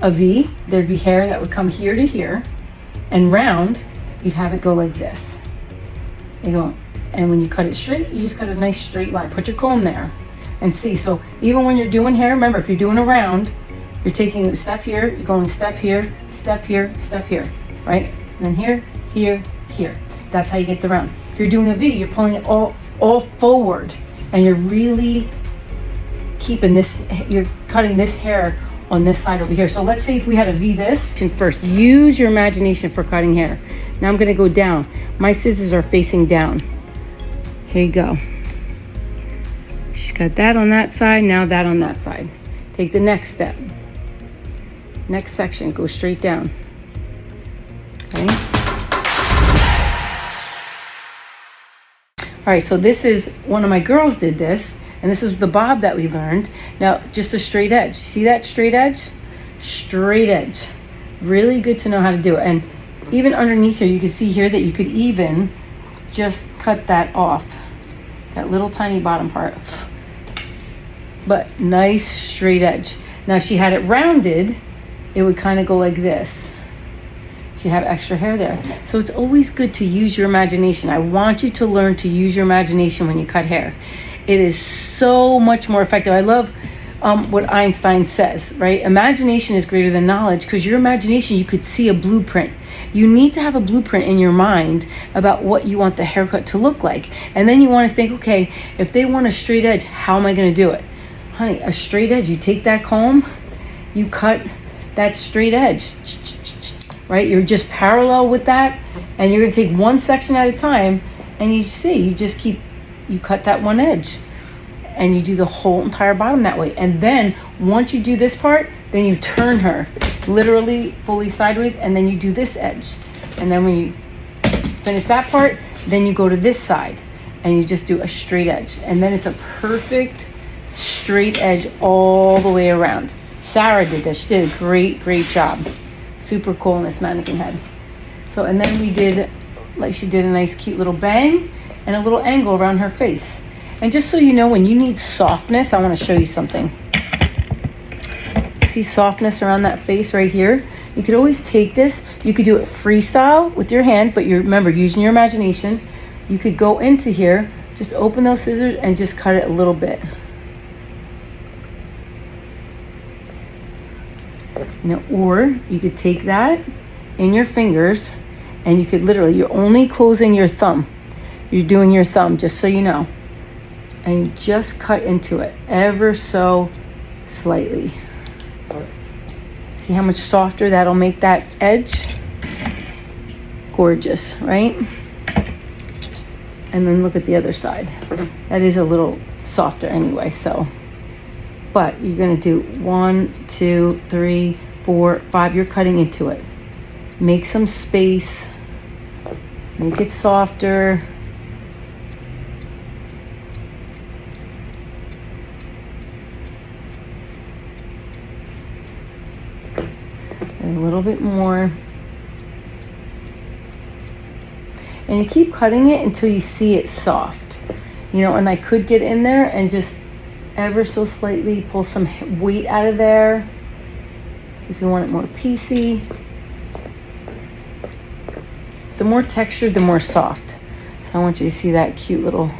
a V, there'd be hair that would come here to here, and round, you'd have it go like this. You go, and when you cut it straight, you just cut a nice straight line. Put your comb there and see. So even when you're doing hair, remember, if you're doing a round, you're taking a step here, you're going step here, step here, step here, right? And then here, here, here. That's how you get the round. If you're doing a V, you're pulling it all forward, and you're really keeping this, you're cutting this hair on this side over here. So let's say if we had a V this, and first use your imagination for cutting hair. Now I'm gonna go down. My scissors are facing down. Here you go. She's got that on that side, now that on that side. Take the next step. Next section, go straight down. Okay. All right, so this is, one of my girls did this, and this is the bob that we learned. Now, just a straight edge. See that straight edge? Straight edge. Really good to know how to do it. And even underneath here, you can see here that you could even just cut that off. That little tiny bottom part. But nice straight edge. Now, if she had it rounded, it would kind of go like this. She'd have extra hair there. So it's always good to use your imagination. I want you to learn to use your imagination when you cut hair. It is so much more effective. I love what Einstein says, right? Imagination is greater than knowledge, because your imagination, you could see a blueprint. You need to have a blueprint in your mind about what you want the haircut to look like. And then you want to think, okay, if they want a straight edge, how am I going to do it? Honey, a straight edge, you take that comb, you cut that straight edge, right? You're just parallel with that, and you're going to take one section at a time, and you see, you just keep, you cut that one edge, and you do the whole entire bottom that way. And then once you do this part, then you turn her literally fully sideways, and then you do this edge. And then when you finish that part, then you go to this side and you just do a straight edge, and then it's a perfect straight edge all the way around. Sarah did this. She did a great job. Super cool in this mannequin head. So, and then we did, like, she did a nice cute little bang and a little angle around her face. And just so you know, when you need softness, I want to show you something. See softness around that face right here? You could always take this. You could do it freestyle with your hand, but you're, remember, using your imagination. You could go into here, just open those scissors and just cut it a little bit. You know, or you could take that in your fingers, and you could literally, you're only closing your thumb. You're doing your thumb, just so you know. And you just cut into it ever so slightly. See how much softer that'll make that edge? Gorgeous, right? And then look at the other side. That is a little softer anyway, so. But you're gonna do 1, 2, 3, 4, 5. You're cutting into it. Make some space. Make it softer. And a little bit more. And you keep cutting it until you see it soft. You know, and I could get in there and just ever so slightly pull some weight out of there if you want it more piecey. The more textured, the more soft. So I want you to see that cute little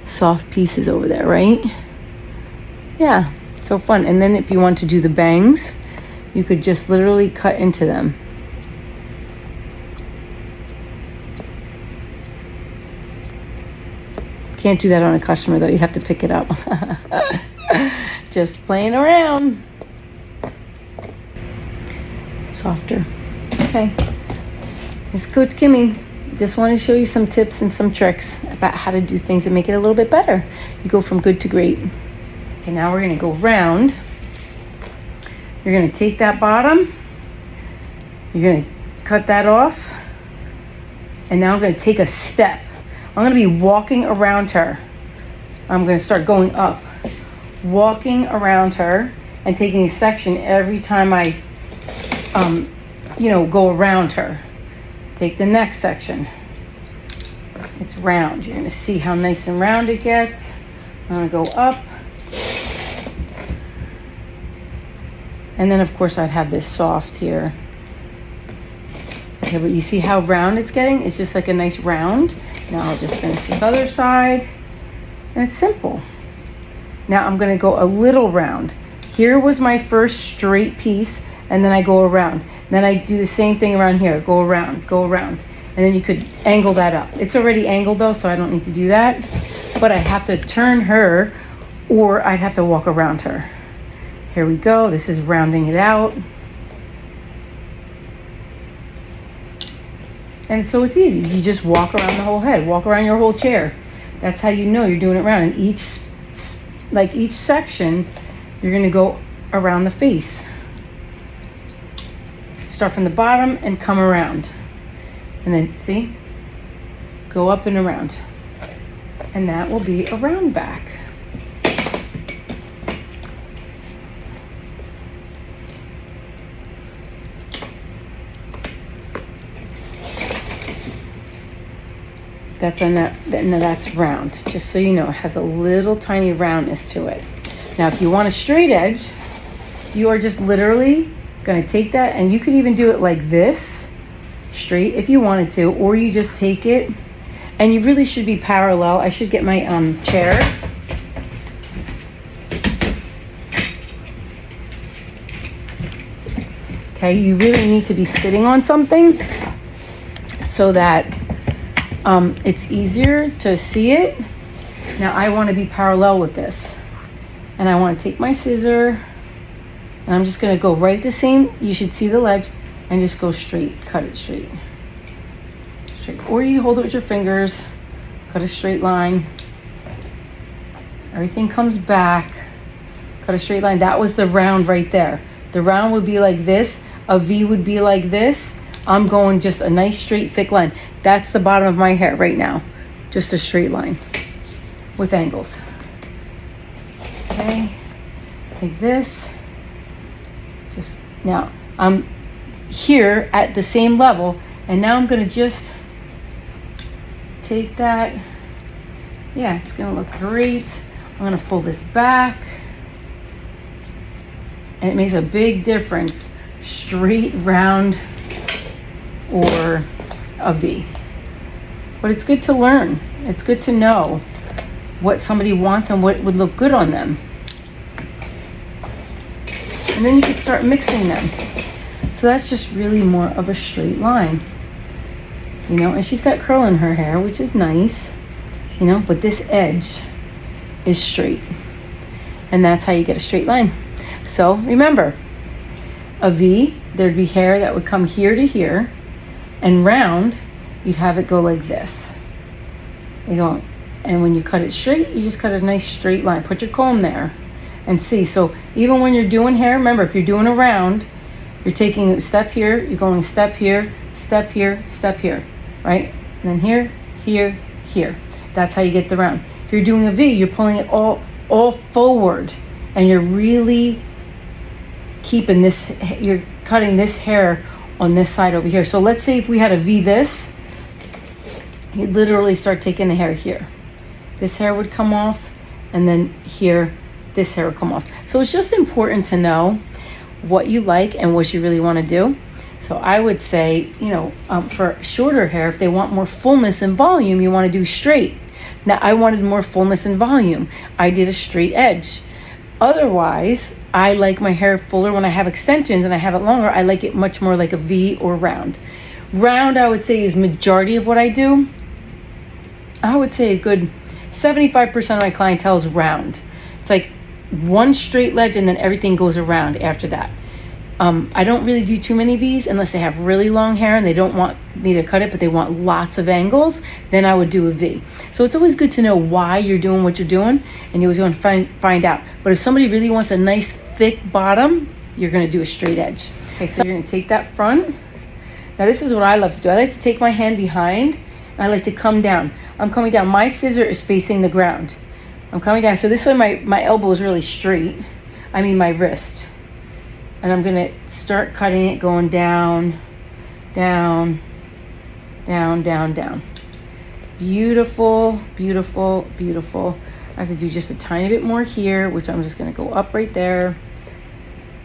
soft pieces over there, right? Yeah, so fun. And then if you want to do the bangs, you could just literally cut into them. Can't do that on a customer though, you have to pick it up. Just playing around. Softer. Okay. It's Coach Kimmy. Just want to show you some tips and some tricks about how to do things and make it a little bit better. You go from good to great. Okay, now we're going to go round. You're going to take that bottom. You're going to cut that off. And now I'm going to take a step. I'm going to be walking around her. I'm going to start going up. Walking around her and taking a section every time I, go around her. Take the next section. It's round. You're going to see how nice and round it gets. I'm going to go up. And then of course I'd have this soft here. Okay, but you see how round it's getting? It's just like a nice round. Now I'll just finish this other side. And it's simple. Now I'm gonna go a little round. Here was my first straight piece, and then I go around. Then I do the same thing around here, go around. And then you could angle that up. It's already angled though, so I don't need to do that. But I have to turn her, or I'd have to walk around her. Here we go, this is rounding it out. And so it's easy, you just walk around the whole head, walk around your whole chair. That's how you know you're doing it around. And each section, you're gonna go around the face. Start from the bottom and come around. And then see, go up and around. And that will be a round back. That's on that, now that's round. Just so you know, it has a little tiny roundness to it. Now, if you want a straight edge, you are just literally gonna take that, and you could even do it like this, straight if you wanted to, or you just take it, and you really should be parallel. I should get my chair. Okay, you really need to be sitting on something so that it's easier to see it. Now I want to be parallel with this, and I want to take my scissor, and I'm just going to go right at the same, you should see the ledge, and just go straight, cut it straight. Or you hold it with your fingers, cut a straight line. Everything comes back, cut a straight line. That was the round right there. The round would be like this, a V would be like this. I'm going just a nice straight thick line. That's the bottom of my hair right now. Just a straight line with angles. Okay, take this. Just now I'm here at the same level, and now I'm gonna just take that. Yeah, it's gonna look great. I'm gonna pull this back, and it makes a big difference. Straight, round, or a V. But it's good to learn. It's good to know what somebody wants and what would look good on them. And then you can start mixing them. So that's just really more of a straight line. You know, and she's got curl in her hair, which is nice, you know, but this edge is straight. And that's how you get a straight line. So remember, a V, there'd be hair that would come here to here, and round, you'd have it go like this. You go, and when you cut it straight, you just cut a nice straight line. Put your comb there and see. So even when you're doing hair, remember, if you're doing a round, you're taking a step here, you're going step here, step here, step here, right? And then here, here, here. That's how you get the round. If you're doing a V, you're pulling it all forward, and you're really keeping this, you're cutting this hair on this side over here. So let's say if we had a V this, you'd literally start taking the hair here. This hair would come off, and then here, this hair would come off. So it's just important to know what you like and what you really want to do. So I would say, you know, for shorter hair, if they want more fullness and volume, you want to do straight. Now I wanted more fullness and volume. I did a straight edge. Otherwise, I like my hair fuller when I have extensions and I have it longer. I like it much more like a V or round. Round, I would say, is majority of what I do. I would say a good 75% of my clientele is round. It's like one straight ledge and then everything goes around after that. I don't really do too many V's unless they have really long hair and they don't want me to cut it, but they want lots of angles, then I would do a V. So it's always good to know why you're doing what you're doing, and you're always going to find out. But if somebody really wants a nice thick bottom, you're going to do a straight edge. Okay, so you're going to take that front. Now this is what I love to do. I like to take my hand behind, and I like to come down. I'm coming down. My scissor is facing the ground. I'm coming down. So this way my elbow is really straight. I mean my wrist. And I'm gonna start cutting it, going down, down, down, down, down. Beautiful, beautiful, beautiful. I have to do just a tiny bit more here, which I'm just gonna go up right there.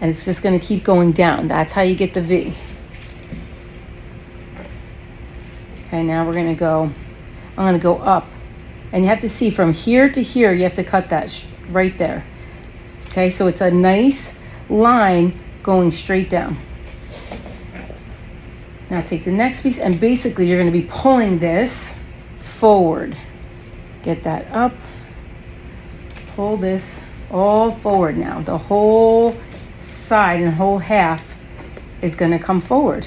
and it's just going to keep going down. That's how you get the V. Okay, now we're going to go, I'm going to go up, and you have to see from here to here, you have to cut that right there. Okay, so it's a nice line going straight down. Now take the next piece, and basically you're going to be pulling this forward. Get that up, pull this all forward now. The whole side and whole half is going to come forward.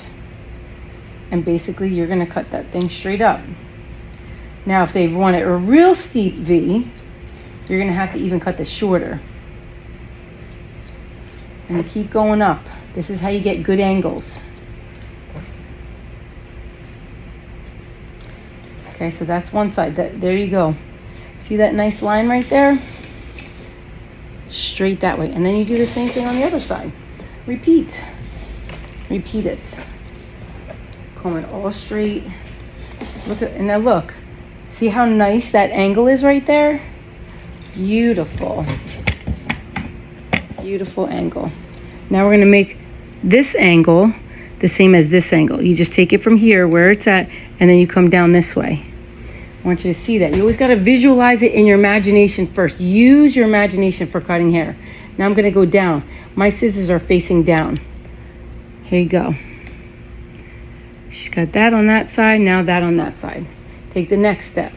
And basically you're going to cut that thing straight up. Now if they want it a real steep V, you're going to have to even cut this shorter. And keep going up. This is how you get good angles. Okay, so that's one side. There you go. See that nice line right there? Straight that way. And then you do the same thing on the other side. Repeat. Repeat it. Comb it all straight. Look at, and now look. See how nice that angle is right there? Beautiful. Beautiful angle. Now we're going to make this angle the same as this angle. You just take it from here where it's at, and then you come down this way. I want you to see that. You always got to visualize it in your imagination first. Use your imagination for cutting hair. Now I'm going to go down. My scissors are facing down. Here you go. She's got that on that side, now that on that side. Take the next step.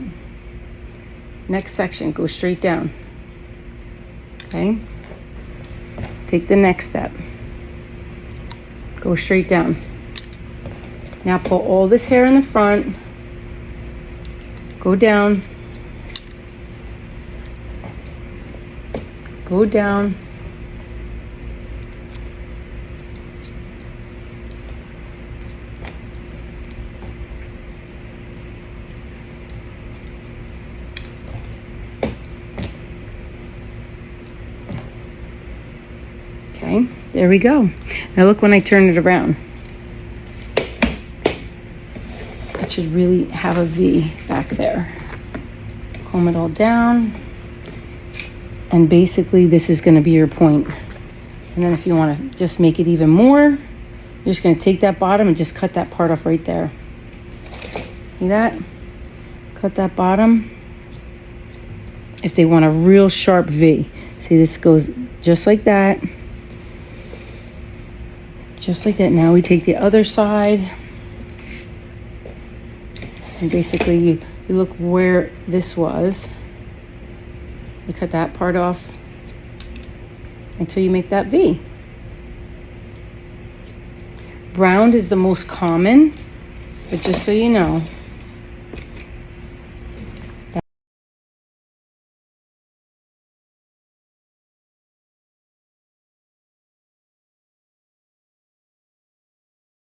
Next section, go straight down. Okay? Take the next step. Go straight down. Now pull all this hair in the front. Go down. Go down. Okay, there we go. Now look when I turn it around. It should really have a V back there. Comb it all down. And basically this is going to be your point. And then if you want to just make it even more, you're just going to take that bottom and just cut that part off right there. See that? Cut that bottom. If they want a real sharp V. See, this goes just like that. Just like that. Now we take the other side. And basically you look where this was. You cut that part off until you make that V. Round is the most common, but just so you know,